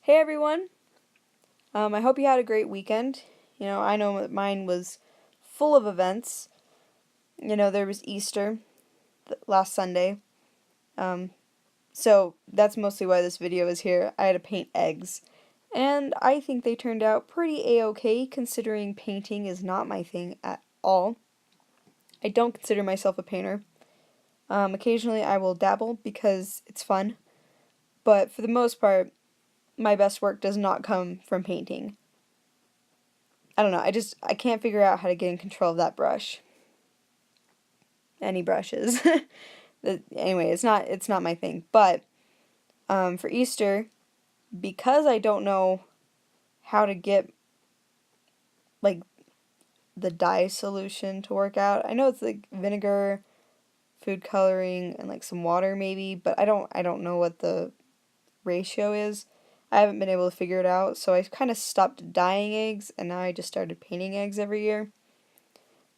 Hey everyone! I hope you had a great weekend. I know that mine was full of events. There was Easter last Sunday. Um, so that's mostly why this video is here. I had to paint eggs. And I think they turned out pretty a-okay considering painting is not my thing at all. I don't consider myself a painter. Occasionally I will dabble because it's fun. But for the most part, my best work does not come from painting. I don't know, I can't figure out how to get in control of that brush. Any brushes. Anyway, it's not my thing. But for Easter, because I don't know how to get like the dye solution to work out. I know it's like vinegar, food coloring, and like some water maybe, but I don't know what the ratio is. I haven't been able to figure it out, so I kind of stopped dyeing eggs, and now I just started painting eggs every year.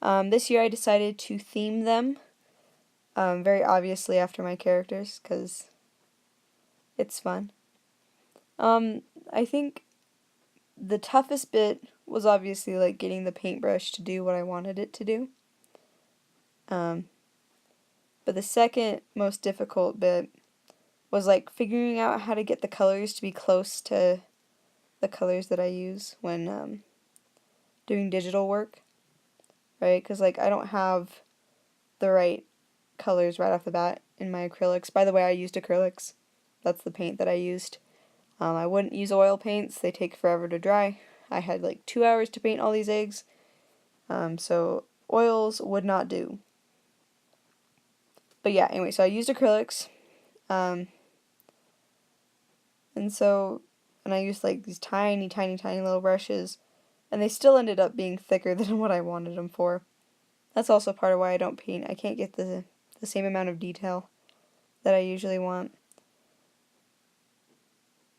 This year I decided to theme them, very obviously after my characters, because it's fun. I think the toughest bit was obviously like getting the paintbrush to do what I wanted it to do. But the second most difficult bit was like figuring out how to get the colors to be close to the colors that I use when doing digital work, right? Because like I don't have the right colors right off the bat in my acrylics. By the way, I used acrylics. That's the paint that I used. I wouldn't use oil paints. They take forever to dry. I had like 2 hours to paint all these eggs. So oils would not do. But yeah, anyway, so I used acrylics. And I used like these tiny, tiny, tiny little brushes. And they still ended up being thicker than what I wanted them for. That's also part of why I don't paint. I can't get the same amount of detail that I usually want.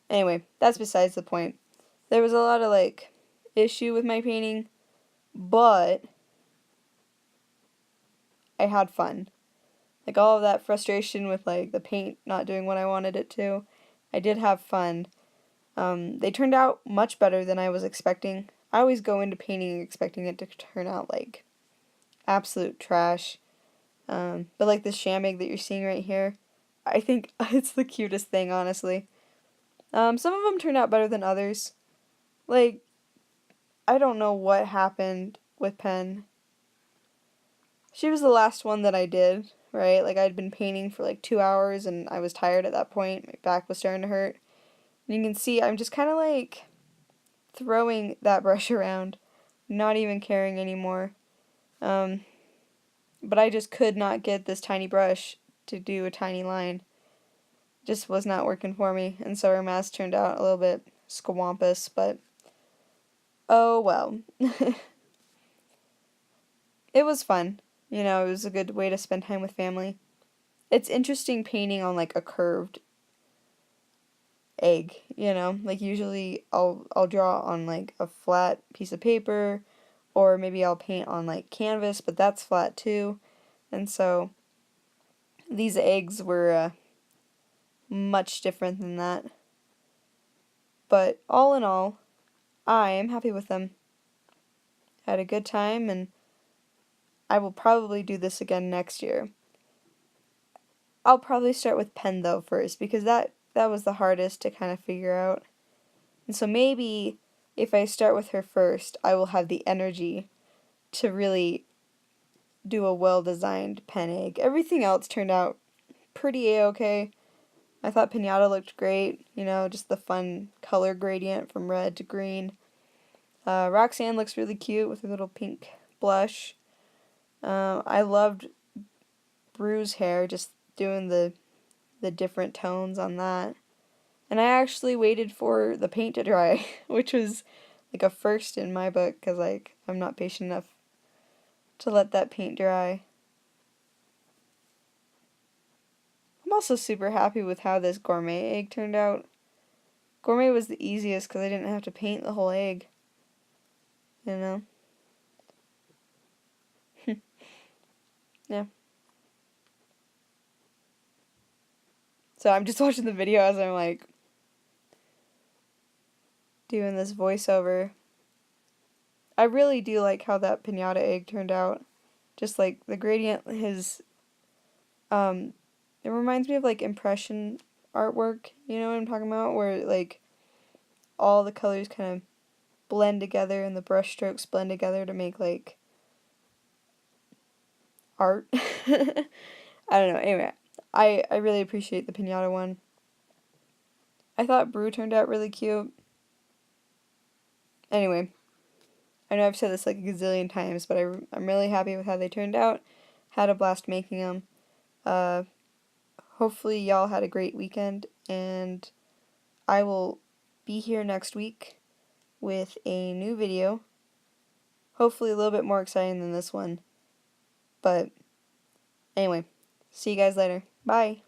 Anyway, that's besides the point. There was a lot of like issue with my painting, but I had fun. Like all of that frustration with like the paint not doing what I wanted it to, I did have fun. They turned out much better than I was expecting. I always go into painting expecting it to turn out like absolute trash. But like this sham egg that you're seeing right here, I think it's the cutest thing, honestly. Some of them turned out better than others. Like, I don't know what happened with Pen. She was the last one that I did, right? Like, I'd been painting for like 2 hours and I was tired at that point. My back was starting to hurt. And you can see I'm just kind of like throwing that brush around, not even caring anymore. But I just could not get this tiny brush to do a tiny line. Just was not working for me, and so her mask turned out a little bit squampus, but oh well. It was fun. It was a good way to spend time with family. It's interesting painting on like a curved egg, Like usually I'll draw on like a flat piece of paper, or maybe I'll paint on like canvas, but that's flat too. And so these eggs were much different than that. But all in all, I am happy with them. Had a good time, and I will probably do this again next year. I'll probably start with Pen though first, because that was the hardest to kind of figure out. And so maybe if I start with her first, I will have the energy to really do a well-designed pen egg. Everything else turned out pretty a-okay. I thought Pinata looked great, just the fun color gradient from red to green. Roxanne looks really cute with her little pink blush. I loved Bru's hair, just doing the different tones on that. And I actually waited for the paint to dry, which was like a first in my book, because like I'm not patient enough to let that paint dry. I'm also super happy with how this gourmet egg turned out. Gourmet was the easiest because I didn't have to paint the whole egg. Yeah. So I'm just watching the video as I'm like doing this voiceover. I really do like how that piñata egg turned out. Just like the gradient, it reminds me of like impression artwork, you know what I'm talking about? Where like all the colors kind of blend together and the brush strokes blend together to make like art. I don't know. Anyway, I really appreciate the piñata one. I thought Brew turned out really cute. Anyway, I know I've said this like a gazillion times, but I'm really happy with how they turned out. Had a blast making them. Uh, Hopefully y'all had a great weekend, and I will be here next week with a new video. Hopefully a little bit more exciting than this one. But anyway, see you guys later. Bye.